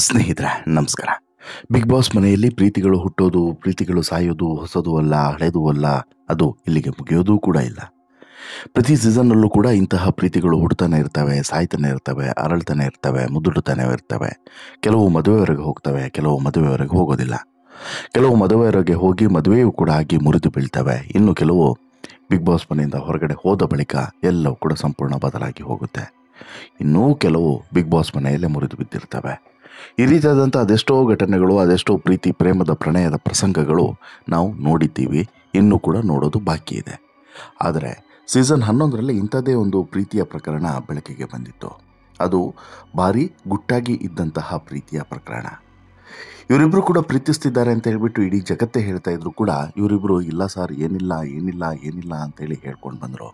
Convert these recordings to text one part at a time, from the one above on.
ಸ್ನೇಹಿತರೆ ನಮಸ್ಕಾರ. Big boss ಮನೆಯಲ್ಲಿ ಪ್ರೀತಿಗಳು ಹುಟ್ಟೋದು, ಪ್ರೀತಿಗಳು ಸಾಯೋದು ಹೊಸದು ಅಲ್ಲ, ಹಳೆಯದು ಅಲ್ಲ, ಅದು ಇಲ್ಲಿಗೆ ಮುಗಿಯೋದೂ ಕೂಡ ಇಲ್ಲ. ಪ್ರತಿ ಸೀಸನ್ನಲ್ಲೂ ಕೂಡ ಇಂತಹ ಪ್ರೀತಿಗಳು ಹುಡ್ತಾನೆ ಇರ್ತವೆ, ಸಾಯ್ತಾನೆ ಇರ್ತವೆ, ಅರಳ್ತಾನೆ ಇರ್ತವೆ, ಮುದುಡುತ್ತಾನೆ ಇರ್ತವೆ. ಕೆಲವು ಮದುವೆವರೆಗೆ ಹೋಗ್ತವೆ, ಕೆಲವು ಮದುವೆವರೆಗೆ ಹೋಗೋದಿಲ್ಲ. ಕೆಲವು ಮದುವೆವರೆಗೆ ಹೋಗಿ ಮದುವೆಯೂ ಕೂಡ ಆಗಿ ಮುರಿದು ಬೀಳ್ತವೆ. ಇನ್ನು ಕೆಲವು ಬಿಗ್ ಬಾಸ್ ಮನೆಯಿಂದ ಹೊರಗಡೆ ಹೋದ ಬಳಿಕ ಎಲ್ಲವೂ ಕೂಡ ಸಂಪೂರ್ಣ ಬದಲಾಗಿ ಹೋಗುತ್ತೆ. ಇನ್ನೂ ಕೆಲವು ಬಿಗ್ ಬಾಸ್ ಮನೆಯಲ್ಲೇ ಮುರಿದು ಬಿದ್ದಿರ್ತವೆ. ಈ ರೀತಿಯಾದಂಥ ಅದೆಷ್ಟೋ ಘಟನೆಗಳು, ಅದೆಷ್ಟೋ ಪ್ರೀತಿ ಪ್ರೇಮದ ಪ್ರಣಯದ ಪ್ರಸಂಗಗಳು ನಾವು ನೋಡಿದ್ದೀವಿ, ಇನ್ನೂ ಕೂಡ ನೋಡೋದು ಬಾಕಿ ಇದೆ. ಆದರೆ ಸೀಸನ್ 11ರಲ್ಲಿ ಇಂಥದ್ದೇ ಒಂದು ಪ್ರೀತಿಯ ಪ್ರಕರಣ ಬೆಳಕಿಗೆ ಬಂದಿತ್ತು. ಅದು ಭಾರಿ ಗುಟ್ಟಾಗಿ ಇದ್ದಂತಹ ಪ್ರೀತಿಯ ಪ್ರಕರಣ. ಇವರಿಬ್ಬರು ಕೂಡ ಪ್ರೀತಿಸ್ತಿದ್ದಾರೆ ಅಂತ ಹೇಳ್ಬಿಟ್ಟು ಇಡೀ ಜಗತ್ತೇ ಹೇಳ್ತಾ ಇದ್ರು ಕೂಡ ಇವರಿಬ್ಬರು ಇಲ್ಲ ಸರ್, ಏನಿಲ್ಲ ಏನಿಲ್ಲ ಏನಿಲ್ಲ ಅಂತೇಳಿ ಹೇಳ್ಕೊಂಡು ಬಂದರು.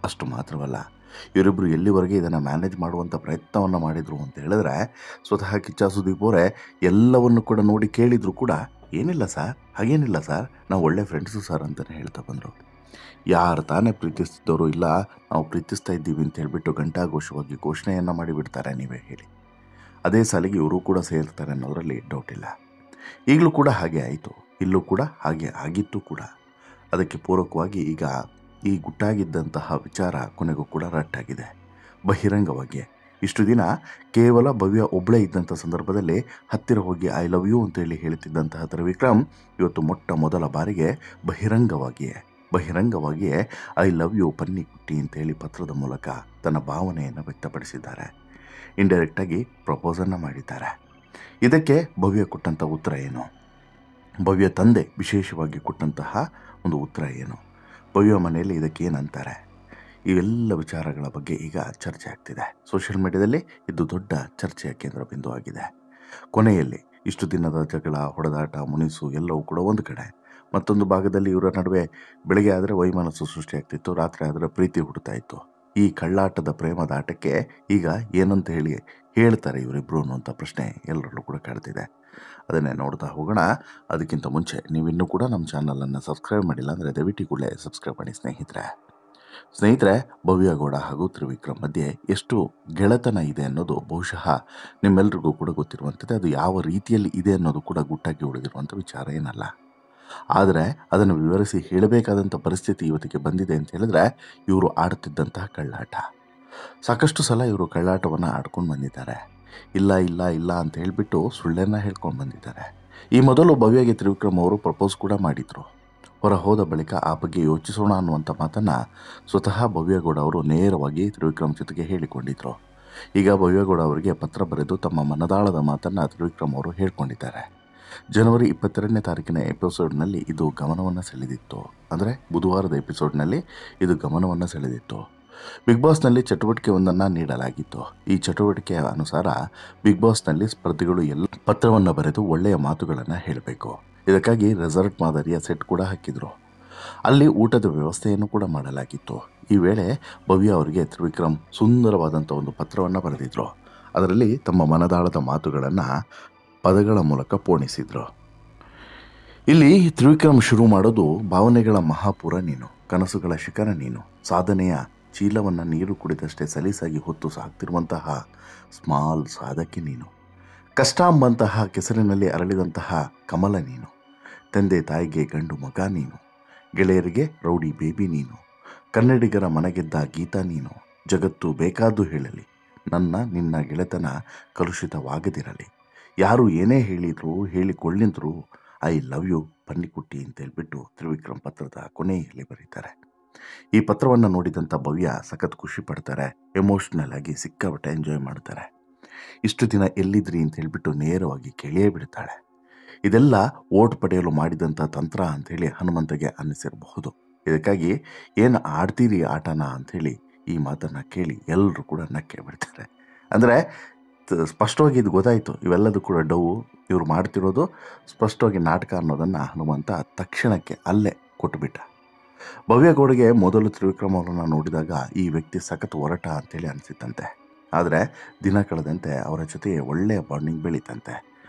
ಅಷ್ಟು ಮಾತ್ರವಲ್ಲ, ಇವರಿಬ್ಬರು ಎಲ್ಲಿವರೆಗೆ ಇದನ್ನು ಮ್ಯಾನೇಜ್ ಮಾಡುವಂಥ ಪ್ರಯತ್ನವನ್ನು ಮಾಡಿದರು ಅಂತ ಹೇಳಿದ್ರೆ, ಸ್ವತಃ ಕಿಚ್ಚ ಸುದೀಪ್ ಅವರೇ ಎಲ್ಲವನ್ನು ಕೂಡ ನೋಡಿ ಕೇಳಿದ್ರು ಕೂಡ ಏನಿಲ್ಲ ಸರ್, ಹಾಗೇನಿಲ್ಲ ಸರ್, ನಾವು ಒಳ್ಳೆ ಫ್ರೆಂಡ್ಸು ಸರ್ ಅಂತಲೇ ಹೇಳ್ತಾ ಬಂದರು. ಯಾರು ತಾನೇ ಪ್ರೀತಿಸ್ತಿದ್ದವರು ಇಲ್ಲ ನಾವು ಪ್ರೀತಿಸ್ತಾ ಇದ್ದೀವಿ ಅಂತ ಹೇಳಿಬಿಟ್ಟು ಘಂಟಾಘೋಷವಾಗಿ ಘೋಷಣೆಯನ್ನು ಮಾಡಿಬಿಡ್ತಾರೆ, ನೀವೇ ಹೇಳಿ. ಅದೇ ಸಾಲಿಗೆ ಇವರು ಕೂಡ ಸೇರ್ತಾರೆ ಅನ್ನೋದರಲ್ಲಿ ಡೌಟ್ ಇಲ್ಲ. ಈಗಲೂ ಕೂಡ ಹಾಗೆ ಆಯಿತು, ಇಲ್ಲೂ ಕೂಡ ಹಾಗೆ ಆಗಿತ್ತು ಕೂಡ. ಅದಕ್ಕೆ ಪೂರಕವಾಗಿ ಈಗ ಈ ಗುಟ್ಟಾಗಿದ್ದಂತಹ ವಿಚಾರ ಕೊನೆಗೂ ಕೂಡ ರಟ್ಟಾಗಿದೆ ಬಹಿರಂಗವಾಗಿ. ಇಷ್ಟು ದಿನ ಕೇವಲ ಭವ್ಯ ಒಬ್ಬಳೇ ಇದ್ದಂಥ ಸಂದರ್ಭದಲ್ಲಿ ಹತ್ತಿರ ಹೋಗಿ ಐ ಲವ್ ಯು ಅಂತೇಳಿ ಹೇಳ್ತಿದ್ದಂತಹ ತ್ರಿವಿಕ್ರಮ್ ಇವತ್ತು ಮೊಟ್ಟ ಮೊದಲ ಬಾರಿಗೆ ಬಹಿರಂಗವಾಗಿಯೇ ಐ ಲವ್ ಯು ಪನ್ನಿ ಕುಟ್ಟಿ ಅಂತೇಳಿ ಪತ್ರದ ಮೂಲಕ ತನ್ನ ಭಾವನೆಯನ್ನು ವ್ಯಕ್ತಪಡಿಸಿದ್ದಾರೆ. ಇಂಡೈರೆಕ್ಟಾಗಿ ಪ್ರಪೋಸನ್ನು ಮಾಡಿದ್ದಾರೆ. ಇದಕ್ಕೆ ಭವ್ಯ ಕೊಟ್ಟಂಥ ಉತ್ತರ ಏನು, ಭವ್ಯ ತಂದೆ ವಿಶೇಷವಾಗಿ ಕೊಟ್ಟಂತಹ ಒಂದು ಉತ್ತರ ಏನು, ಭವ್ಯ ಮನೆಯಲ್ಲಿ ಇದಕ್ಕೆ ಏನಂತಾರೆ, ಇವೆಲ್ಲ ವಿಚಾರಗಳ ಬಗ್ಗೆ ಈಗ ಚರ್ಚೆ ಆಗ್ತಿದೆ. ಸೋಷಿಯಲ್ ಮೀಡಿಯಾದಲ್ಲಿ ಇದು ದೊಡ್ಡ ಚರ್ಚೆಯ ಕೇಂದ್ರ ಬಿಂದು ಆಗಿದೆ. ಕೊನೆಯಲ್ಲಿ ಇಷ್ಟು ದಿನದ ಜಗಳ, ಹೊಡೆದಾಟ, ಮುನಿಸು ಎಲ್ಲವೂ ಕೂಡ ಒಂದು ಕಡೆ, ಮತ್ತೊಂದು ಭಾಗದಲ್ಲಿ ಇವರ ನಡುವೆ ಬೆಳಗ್ಗೆ ಆದರೆ ವೈಮನಸ್ಸು ಸೃಷ್ಟಿಯಾಗ್ತಿತ್ತು, ರಾತ್ರಿ ಆದರೆ ಪ್ರೀತಿ ಹುಡ್ತಾ ಇತ್ತು. ಈ ಕಳ್ಳಾಟದ ಪ್ರೇಮದ ಆಟಕ್ಕೆ ಈಗ ಏನಂತ ಹೇಳ್ತಾರೆ ಇವರಿಬ್ಬರು ಅನ್ನುವಂಥ ಪ್ರಶ್ನೆ ಎಲ್ಲರಲ್ಲೂ ಕೂಡ ಕಾಡ್ತಿದೆ. ಅದನ್ನೇ ನೋಡ್ತಾ ಹೋಗೋಣ. ಅದಕ್ಕಿಂತ ಮುಂಚೆ ನೀವಿನ್ನೂ ಕೂಡ ನಮ್ಮ ಚಾನಲನ್ನು ಸಬ್ಸ್ಕ್ರೈಬ್ ಮಾಡಿಲ್ಲ ಅಂದರೆ ದಯವಿಟ್ಟು ಕೂಡಲೇ ಸಬ್ಸ್ಕ್ರೈಬ್ ಮಾಡಿ ಸ್ನೇಹಿತರೆ. ಭವ್ಯ ಗೌಡ ಹಾಗೂ ತ್ರಿವಿಕ್ರಮ್ ಮಧ್ಯೆ ಎಷ್ಟು ಗೆಳೆತನ ಇದೆ ಅನ್ನೋದು ಬಹುಶಃ ನಿಮ್ಮೆಲ್ರಿಗೂ ಕೂಡ ಗೊತ್ತಿರುವಂಥದ್ದು. ಅದು ಯಾವ ರೀತಿಯಲ್ಲಿ ಇದೆ ಅನ್ನೋದು ಕೂಡ ಗುಟ್ಟಾಗಿ ಉಳಿದಿರುವಂಥ ವಿಚಾರ ಏನಲ್ಲ. ಆದರೆ ಅದನ್ನು ವಿವರಿಸಿ ಹೇಳಬೇಕಾದಂಥ ಪರಿಸ್ಥಿತಿ ಇವತ್ತಿಗೆ ಬಂದಿದೆ ಅಂತ ಹೇಳಿದ್ರೆ, ಇವರು ಆಡುತ್ತಿದ್ದಂತಹ ಕಳ್ಳಾಟ. ಸಾಕಷ್ಟು ಸಲ ಇವರು ಕಳ್ಳಾಟವನ್ನು ಆಡ್ಕೊಂಡು ಬಂದಿದ್ದಾರೆ. ಇಲ್ಲ ಇಲ್ಲ ಇಲ್ಲ ಅಂತ ಹೇಳಿಬಿಟ್ಟು ಸುಳ್ಳನ್ನು ಹೇಳ್ಕೊಂಡು ಬಂದಿದ್ದಾರೆ. ಈ ಮೊದಲು ಭವ್ಯಗೆ ತ್ರಿವಿಕ್ರಮ್ ಅವರು ಪ್ರಪೋಸ್ ಕೂಡ ಮಾಡಿದರು. ಹೊರ ಹೋದ ಬಳಿಕ ಆ ಬಗ್ಗೆ ಯೋಚಿಸೋಣ ಅನ್ನುವಂಥ ಮಾತನ್ನು ಸ್ವತಃ ಭವ್ಯಗೌಡ ಅವರು ನೇರವಾಗಿ ತ್ರಿವಿಕ್ರಮ್ ಜೊತೆಗೆ ಹೇಳಿಕೊಂಡಿದ್ರು. ಈಗ ಭವ್ಯಗೌಡ ಅವರಿಗೆ ಪತ್ರ ಬರೆದು ತಮ್ಮ ಮನದಾಳದ ಮಾತನ್ನು ತ್ರಿವಿಕ್ರಮ್ ಅವರು ಹೇಳ್ಕೊಂಡಿದ್ದಾರೆ. ಜನವರಿ 22ನೇ ತಾರೀಕಿನ ಎಪಿಸೋಡ್ನಲ್ಲಿ ಇದು ಗಮನವನ್ನು ಸೆಳೆದಿತ್ತು. ಅಂದರೆ ಬುಧವಾರದ ಎಪಿಸೋಡ್ನಲ್ಲಿ ಇದು ಗಮನವನ್ನು ಸೆಳೆದಿತ್ತು. ಬಿಗ್ ಬಾಸ್ನಲ್ಲಿ ಚಟುವಟಿಕೆ ಒಂದನ್ನು ನೀಡಲಾಗಿತ್ತು. ಈ ಚಟುವಟಿಕೆಯ ಅನುಸಾರ ಬಿಗ್ ಬಾಸ್ನಲ್ಲಿ ಸ್ಪರ್ಧಿಗಳು ಎಲ್ಲ ಪತ್ರವನ್ನು ಬರೆದು ಒಳ್ಳೆಯ ಮಾತುಗಳನ್ನು ಹೇಳಬೇಕು. ಇದಕ್ಕಾಗಿ ರೆಸಾರ್ಟ್ ಮಾದರಿಯ ಸೆಟ್ ಕೂಡ ಹಾಕಿದರು. ಅಲ್ಲಿ ಊಟದ ವ್ಯವಸ್ಥೆಯನ್ನು ಕೂಡ ಮಾಡಲಾಗಿತ್ತು. ಈ ವೇಳೆ ಭವ್ಯ ಅವರಿಗೆ ತ್ರಿವಿಕ್ರಮ್ ಸುಂದರವಾದಂಥ ಒಂದು ಪತ್ರವನ್ನು ಬರೆದಿದ್ರು. ಅದರಲ್ಲಿ ತಮ್ಮ ಮನದಾಳದ ಮಾತುಗಳನ್ನು ಪದಗಳ ಮೂಲಕ ಪೋಣಿಸಿದ್ರು. ಇಲ್ಲಿ ತ್ರಿವಿಕ್ರಮ್ ಶುರು ಮಾಡೋದು, ಭಾವನೆಗಳ ಮಹಾಪುರ ನೀನು, ಕನಸುಗಳ ಶಿಖರ ನೀನು, ಸಾಧನೆಯ ಚೀಲವನ್ನು ನೀರು ಕುಡಿದಷ್ಟೇ ಸಲೀಸಾಗಿ ಹೊತ್ತು ಸಾಕ್ತಿರುವಂತಹ ಸ್ಮಾಲ್ ಸಾಧಕಿ ನೀನು, ಕಷ್ಟ ಎಂಬಂತಹ ಕೆಸರಿನಲ್ಲಿ ಅರಳಿದಂತಹ ಕಮಲ ನೀನು, ತಂದೆ ತಾಯಿಗೆ ಗಂಡು ಮಗ ನೀನು, ಗೆಳೆಯರಿಗೆ ರೌಡಿ ಬೇಬಿ ನೀನು, ಕನ್ನಡಿಗರ ಮನಗೆದ್ದ ಗೀತ ನೀನು, ಜಗತ್ತು ಬೇಕಾದ್ದು ಹೇಳಲಿ, ನಿನ್ನ ಗೆಳೆತನ ಕಲುಷಿತವಾಗದಿರಲಿ, ಯಾರು ಏನೇ ಹೇಳಿದ್ರು ಹೇಳಿಕೊಳ್ಳಿದ್ರು ಐ ಲವ್ ಯು ಪನ್ನಿಕುಟ್ಟಿ ಅಂತ ಹೇಳ್ಬಿಟ್ಟು ತ್ರಿವಿಕ್ರಮ್ ಪತ್ರದ ಕೊನೆಯಲ್ಲಿ ಬರೀತಾರೆ. ಈ ಪತ್ರವನ್ನು ನೋಡಿದಂಥ ಭವ್ಯ ಸಖತ್ ಖುಷಿ ಪಡ್ತಾರೆ. ಎಮೋಷ್ನಲ್ ಆಗಿ ಸಿಕ್ಕಾಪಟ್ಟೆ ಎಂಜಾಯ್ ಮಾಡ್ತಾರೆ. ಇಷ್ಟು ದಿನ ಎಲ್ಲಿದ್ರಿ ಅಂತ ಹೇಳ್ಬಿಟ್ಟು ನೇರವಾಗಿ ಕೇಳಿಯೇ ಬಿಡ್ತಾಳೆ. ಇದೆಲ್ಲ ಓಟ್ ಪಡೆಯಲು ಮಾಡಿದಂಥ ತಂತ್ರ ಅಂಥೇಳಿ ಹನುಮಂತಗೆ ಅನ್ನಿಸಿರಬಹುದು. ಇದಕ್ಕಾಗಿ ಏನು ಆಡ್ತೀರಿ ಆಟನ ಅಂಥೇಳಿ ಈ ಮಾತನ್ನು ಕೇಳಿ ಎಲ್ಲರೂ ಕೂಡ ನಕ್ಕೆ ಬಿಡ್ತಾರೆ. ಅಂದರೆ ಸ್ಪಷ್ಟವಾಗಿ ಇದು ಗೊತ್ತಾಯಿತು, ಇವೆಲ್ಲದೂ ಕೂಡ ಇವರು ಮಾಡ್ತಿರೋದು ಸ್ಪಷ್ಟವಾಗಿ ನಾಟಕ ಅನ್ನೋದನ್ನು ಹನುಮಂತ ತಕ್ಷಣಕ್ಕೆ ಅಲ್ಲೇ ಕೊಟ್ಟುಬಿಟ್ಟ. ಭವ್ಯಗೌಡಿಗೆ ಮೊದಲು ತ್ರಿವಿಕ್ರಮ್ ಅವರನ್ನು ನೋಡಿದಾಗ ಈ ವ್ಯಕ್ತಿ ಸಖತ್ ಒರಟ ಅಂತೇಳಿ ಅನಿಸಿತ್ತಂತೆ. ಆದರೆ ದಿನ ಕಳೆದಂತೆ ಅವರ ಜೊತೆ ಒಳ್ಳೆಯ ಬಾಂಡಿಂಗ್ ಬೆಳೀತಂತೆ.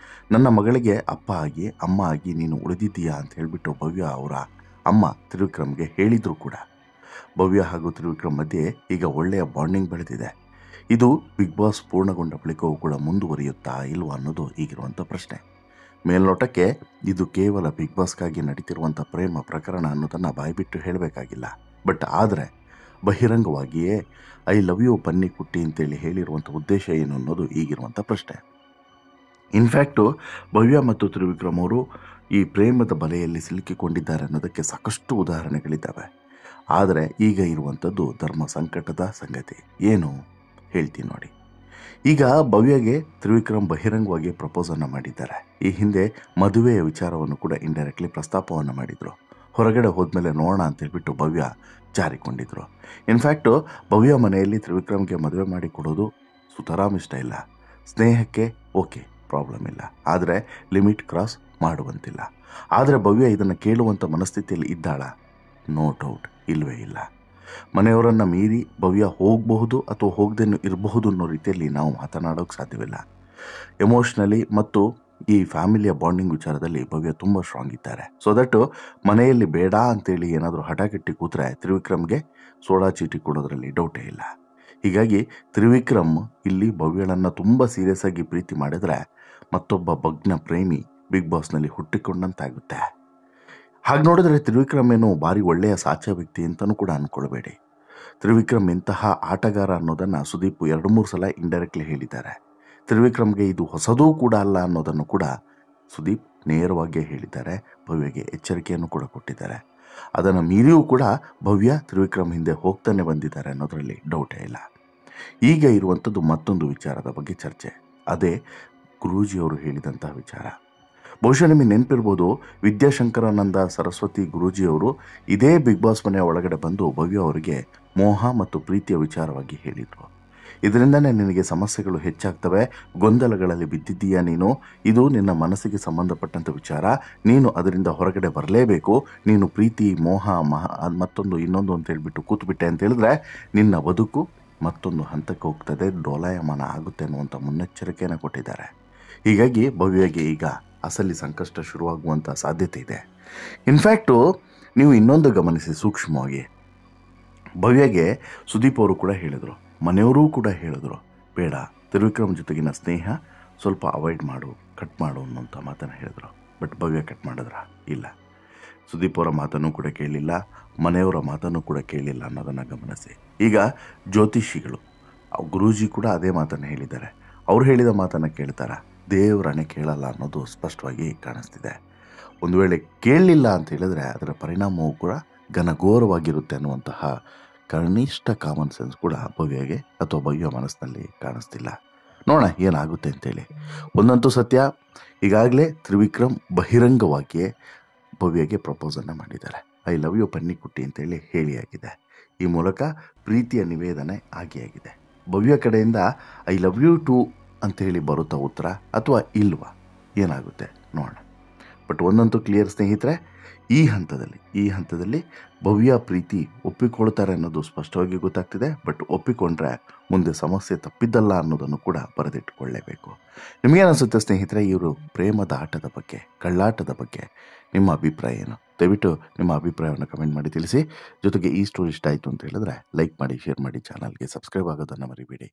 ನನ್ನ ಮಗಳಿಗೆ ಅಪ್ಪ ಆಗಿ ಅಮ್ಮ ಆಗಿ ನೀನು ಉಳಿದಿದ್ದೀಯಾ ಅಂತ ಹೇಳಿಬಿಟ್ಟು ಭವ್ಯ ಅವರ ಅಮ್ಮ ತ್ರಿವಿಕ್ರಮ್ಗೆ ಹೇಳಿದ್ರು ಕೂಡ. ಭವ್ಯ ಹಾಗೂ ತ್ರಿವಿಕ್ರಮ್ ಮಧ್ಯೆ ಈಗ ಒಳ್ಳೆಯ ಬಾಂಡಿಂಗ್ ಬೆಳೆದಿದೆ. ಇದು ಬಿಗ್ ಬಾಸ್ ಪೂರ್ಣಗೊಂಡ ಬಳಿಕವೂ ಕೂಡ ಮುಂದುವರಿಯುತ್ತಾ ಇಲ್ವಾ ಅನ್ನೋದು ಈಗಿರುವಂಥ ಪ್ರಶ್ನೆ. ಮೇಲ್ನೋಟಕ್ಕೆ ಇದು ಕೇವಲ ಬಿಗ್ ಬಾಸ್ಗಾಗಿ ನಡೀತಿರುವಂಥ ಪ್ರೇಮ ಪ್ರಕರಣ ಅನ್ನೋದನ್ನು ಬಾಯ್ಬಿಟ್ಟು ಹೇಳಬೇಕಾಗಿಲ್ಲ. ಬಟ್ ಆದರೆ ಬಹಿರಂಗವಾಗಿಯೇ ಐ ಲವ್ ಯು ಬನ್ನಿ ಕುಟ್ಟಿ ಅಂತೇಳಿ ಹೇಳಿರುವಂಥ ಉದ್ದೇಶ ಏನು ಅನ್ನೋದು ಈಗಿರುವಂಥ ಪ್ರಶ್ನೆ. ಇನ್ಫ್ಯಾಕ್ಟು ಭವ್ಯ ಮತ್ತು ತ್ರಿವಿಕ್ರಮ್ ಅವರು ಈ ಪ್ರೇಮದ ಬಲೆಯಲ್ಲಿ ಸಿಲುಕಿಕೊಂಡಿದ್ದಾರೆ ಅನ್ನೋದಕ್ಕೆ ಸಾಕಷ್ಟು ಉದಾಹರಣೆಗಳಿದ್ದಾವೆ. ಆದರೆ ಈಗ ಇರುವಂಥದ್ದು ಧರ್ಮ ಸಂಕಟದ ಸಂಗತಿ. ಏನು ಹೇಳ್ತೀನಿ ನೋಡಿ. ಈಗ ಭವ್ಯಗೆ ತ್ರಿವಿಕ್ರಮ್ ಬಹಿರಂಗವಾಗಿ ಪ್ರಪೋಸನ್ನು ಮಾಡಿದ್ದಾರೆ. ಈ ಹಿಂದೆ ಮದುವೆಯ ವಿಚಾರವನ್ನು ಕೂಡ ಇಂಡೈರೆಕ್ಟ್ಲಿ ಪ್ರಸ್ತಾಪವನ್ನು ಮಾಡಿದರು. ಹೊರಗಡೆ ಹೋದ್ಮೇಲೆ ನೋಡೋಣ ಅಂತೇಳ್ಬಿಟ್ಟು ಭವ್ಯ ಜಾರಿಕೊಂಡಿದ್ರು. ಇನ್ಫ್ಯಾಕ್ಟು ಭವ್ಯ ಮನೆಯಲ್ಲಿ ತ್ರಿವಿಕ್ರಮ್ಗೆ ಮದುವೆ ಮಾಡಿ ಕೊಡೋದು ಸುತರಾಮ್ ಇಷ್ಟ ಇಲ್ಲ. ಸ್ನೇಹಕ್ಕೆ ಓಕೆ, ಪ್ರಾಬ್ಲಮ್ ಇಲ್ಲ, ಆದರೆ ಲಿಮಿಟ್ ಕ್ರಾಸ್ ಮಾಡುವಂತಿಲ್ಲ. ಆದರೆ ಭವ್ಯ ಇದನ್ನು ಕೇಳುವಂಥ ಮನಸ್ಥಿತಿಯಲ್ಲಿ ಇದ್ದಾಳ? ನೋ ಡೌಟ್, ಇಲ್ಲವೇ ಇಲ್ಲ. ಮನೆಯವರನ್ನು ಮೀರಿ ಭವ್ಯ ಹೋಗಬಹುದು ಅಥವಾ ಹೋಗದೇನು ಇರಬಹುದು ಅನ್ನೋ ರೀತಿಯಲ್ಲಿ ನಾವು ಮಾತನಾಡೋಕ್ಕೆ ಸಾಧ್ಯವಿಲ್ಲ. ಎಮೋಷ್ನಲಿ ಮತ್ತು ಈ ಫ್ಯಾಮಿಲಿಯ ಬಾಂಡಿಂಗ್ ವಿಚಾರದಲ್ಲಿ ಭವ್ಯ ತುಂಬ ಸ್ಟ್ರಾಂಗ್ ಇದ್ದಾರೆ. ಸೊ ದಟ್ ಮನೆಯಲ್ಲಿ ಬೇಡ ಅಂತೇಳಿ ಏನಾದರೂ ಹಠಕಟ್ಟಿ ಕೂತ್ರೆ ತ್ರಿವಿಕ್ರಮ್ಗೆ ಸೋಡಾ ಚೀಟಿ ಕೊಡೋದ್ರಲ್ಲಿ ಡೌಟೇ ಇಲ್ಲ. ಹೀಗಾಗಿ ತ್ರಿವಿಕ್ರಮ್ ಇಲ್ಲಿ ಭವ್ಯಳನ್ನು ತುಂಬ ಸೀರಿಯಸ್ ಆಗಿ ಪ್ರೀತಿ ಮಾಡಿದರೆ ಮತ್ತೊಬ್ಬ ಭಗ್ನ ಪ್ರೇಮಿ ಬಿಗ್ ಬಾಸ್ನಲ್ಲಿ ಹುಟ್ಟಿಕೊಂಡಂತಾಗುತ್ತೆ. ಹಾಗೆ ನೋಡಿದ್ರೆ ತ್ರಿವಿಕ್ರಮ್ ಏನು ಭಾರಿ ಒಳ್ಳೆಯ ಸಾಚಾ ವ್ಯಕ್ತಿ ಅಂತಲೂ ಕೂಡ ಅಂದ್ಕೊಳ್ಬೇಡಿ. ತ್ರಿವಿಕ್ರಮ್ ಇಂತಹ ಆಟಗಾರ ಅನ್ನೋದನ್ನು ಸುದೀಪ್ 2-3 ಸಲ ಇಂಡೈರೆಕ್ಟ್ಲಿ ಹೇಳಿದ್ದಾರೆ. ತ್ರಿವಿಕ್ರಮ್ಗೆ ಇದು ಹೊಸದೂ ಕೂಡ ಅಲ್ಲ ಅನ್ನೋದನ್ನು ಕೂಡ ಸುದೀಪ್ ನೇರವಾಗಿ ಹೇಳಿದ್ದಾರೆ. ಭವ್ಯಗೆ ಎಚ್ಚರಿಕೆಯನ್ನು ಕೂಡ ಕೊಟ್ಟಿದ್ದಾರೆ. ಅದನ್ನು ಮೀರಿಯೂ ಕೂಡ ಭವ್ಯ ತ್ರಿವಿಕ್ರಮ್ ಹಿಂದೆ ಹೋಗ್ತಾನೆ ಬಂದಿದ್ದಾರೆ ಅನ್ನೋದರಲ್ಲಿ ಡೌಟೇ ಇಲ್ಲ. ಈಗ ಇರುವಂಥದ್ದು ಮತ್ತೊಂದು ವಿಚಾರದ ಬಗ್ಗೆ ಚರ್ಚೆ. ಅದೇ ಗುರೂಜಿಯವರು ಹೇಳಿದಂತಹ ವಿಚಾರ. ಬಹುಶಃ ನಿಮಗೆ ನೆನಪಿರ್ಬೋದು, ವಿದ್ಯಾಶಂಕರಾನಂದ ಸರಸ್ವತಿ ಗುರೂಜಿಯವರು ಇದೇ ಬಿಗ್ ಬಾಸ್ ಮನೆಯ ಒಳಗಡೆ ಬಂದು ಭವ್ಯ ಅವರಿಗೆ ಮೋಹ ಮತ್ತು ಪ್ರೀತಿಯ ವಿಚಾರವಾಗಿ ಹೇಳಿದರು. ಇದರಿಂದನೇ ನಿನಗೆ ಸಮಸ್ಯೆಗಳು ಹೆಚ್ಚಾಗ್ತವೆ, ಗೊಂದಲಗಳಲ್ಲಿ ಬಿದ್ದಿದ್ದೀಯಾ ನೀನು, ಇದು ನಿನ್ನ ಮನಸ್ಸಿಗೆ ಸಂಬಂಧಪಟ್ಟಂಥ ವಿಚಾರ, ನೀನು ಅದರಿಂದ ಹೊರಗಡೆ ಬರಲೇಬೇಕು, ನೀನು ಪ್ರೀತಿ ಮೋಹ ಮತ್ತೊಂದು ಇನ್ನೊಂದು ಅಂತ ಹೇಳ್ಬಿಟ್ಟು ಕೂತ್ಬಿಟ್ಟೆ ಅಂತ ಹೇಳಿದ್ರೆ ನಿನ್ನ ಬದುಕು ಮತ್ತೊಂದು ಹಂತಕ್ಕೆ ಹೋಗ್ತದೆ, ಡೋಲಾಯಮಾನ ಆಗುತ್ತೆ ಅನ್ನುವಂಥ ಮುನ್ನೆಚ್ಚರಿಕೆಯನ್ನು ಕೊಟ್ಟಿದ್ದಾರೆ. ಹೀಗಾಗಿ ಭವ್ಯಗೆ ಈಗ ಅಸಲಿ ಸಂಕಷ್ಟ ಶುರುವಾಗುವಂಥ ಸಾಧ್ಯತೆ ಇದೆ. ಇನ್ಫ್ಯಾಕ್ಟು ನೀವು ಇನ್ನೊಂದು ಗಮನಿಸಿ ಸೂಕ್ಷ್ಮವಾಗಿ, ಭವ್ಯಗೆ ಸುದೀಪ್ ಅವರು ಕೂಡ ಹೇಳಿದರು, ಮನೆಯವರೂ ಕೂಡ ಹೇಳಿದ್ರು, ಬೇಡ ತ್ರಿವಿಕ್ರಮ್ ಜೊತೆಗಿನ ಸ್ನೇಹ ಸ್ವಲ್ಪ ಅವಾಯ್ಡ್ ಮಾಡು, ಕಟ್ ಮಾಡು ಅನ್ನೋಂಥ ಮಾತನ್ನು ಹೇಳಿದ್ರು. ಬಟ್ ಭವ್ಯ ಕಟ್ ಮಾಡಿದ್ರ? ಇಲ್ಲ. ಸುದೀಪ್ ಅವರ ಮಾತನ್ನು ಕೂಡ ಕೇಳಿಲ್ಲ, ಮನೆಯವರ ಮಾತನ್ನು ಕೂಡ ಕೇಳಿಲ್ಲ ಅನ್ನೋದನ್ನು ಗಮನಿಸಿ. ಈಗ ಜ್ಯೋತಿಷಿಗಳು ಗುರೂಜಿ ಕೂಡ ಅದೇ ಮಾತನ್ನು ಹೇಳಿದ್ದಾರೆ. ಅವ್ರು ಹೇಳಿದ ಮಾತನ್ನು ಕೇಳ್ತಾರ? ದೇವರನ್ನೇ ಕೇಳಲ್ಲ ಅನ್ನೋದು ಸ್ಪಷ್ಟವಾಗಿ ಕಾಣಿಸ್ತಿದೆ. ಒಂದು ವೇಳೆ ಕೇಳಲಿಲ್ಲ ಅಂತ ಹೇಳಿದ್ರೆ ಅದರ ಪರಿಣಾಮವೂ ಕೂಡ ಘನಘೋರವಾಗಿರುತ್ತೆ ಅನ್ನುವಂತಹ ಕನಿಷ್ಠ ಕಾಮನ್ ಸೆನ್ಸ್ ಕೂಡ ಭವ್ಯಗೆ ಅಥವಾ ಭವ್ಯ ಮನಸ್ಸಿನಲ್ಲಿ ಕಾಣಿಸ್ತಿಲ್ಲ. ನೋಡೋಣ ಏನಾಗುತ್ತೆ ಅಂತೇಳಿ. ಒಂದಂತೂ ಸತ್ಯ, ಈಗಾಗಲೇ ತ್ರಿವಿಕ್ರಮ್ ಬಹಿರಂಗವಾಗಿಯೇ ಭವ್ಯಗೆ ಪ್ರಪೋಸನ್ನು ಮಾಡಿದ್ದಾರೆ. ಐ ಲವ್ ಯು ಪನ್ನಿಕುಟ್ಟಿ ಅಂತೇಳಿ ಹೇಳಿಯಾಗಿದೆ. ಈ ಮೂಲಕ ಪ್ರೀತಿಯ ನಿವೇದನೆ ಆಗಿಯಾಗಿದೆ. ಭವ್ಯ ಕಡೆಯಿಂದ ಐ ಲವ್ ಯು ಟು ಅಂತೇಳಿ ಬರುತ್ತಾ ಉತ್ತರ ಅಥವಾ ಇಲ್ವಾ, ಏನಾಗುತ್ತೆ ನೋಡೋಣ. ಬಟ್ ಒಂದಂತೂ ಕ್ಲಿಯರ್ ಸ್ನೇಹಿತರೆ, ಈ ಹಂತದಲ್ಲಿ ಭವ್ಯ ಪ್ರೀತಿ ಒಪ್ಪಿಕೊಳ್ತಾರೆ ಅನ್ನೋದು ಸ್ಪಷ್ಟವಾಗಿ ಗೊತ್ತಾಗ್ತಿದೆ. ಬಟ್ ಒಪ್ಪಿಕೊಂಡ್ರೆ ಮುಂದೆ ಸಮಸ್ಯೆ ತಪ್ಪಿದ್ದಲ್ಲ ಅನ್ನೋದನ್ನು ಕೂಡ ಬರೆದಿಟ್ಟುಕೊಳ್ಳಲೇಬೇಕು. ನಿಮಗೇನಿಸುತ್ತೆ ಸ್ನೇಹಿತರೆ, ಇವರು ಪ್ರೇಮದ ಆಟದ ಬಗ್ಗೆ, ಕಳ್ಳಾಟದ ಬಗ್ಗೆ ನಿಮ್ಮ ಅಭಿಪ್ರಾಯ ಏನು? ದಯವಿಟ್ಟು ನಿಮ್ಮ ಅಭಿಪ್ರಾಯವನ್ನು ಕಮೆಂಟ್ ಮಾಡಿ ತಿಳಿಸಿ. ಜೊತೆಗೆ ಈ ಸ್ಟೋರಿ ಇಷ್ಟ ಆಯಿತು ಅಂತ ಹೇಳಿದ್ರೆ ಲೈಕ್ ಮಾಡಿ, ಶೇರ್ ಮಾಡಿ, ಚಾನಲ್ಗೆ ಸಬ್ಸ್ಕ್ರೈಬ್ ಆಗೋದನ್ನು ಮರಿಬೇಡಿ.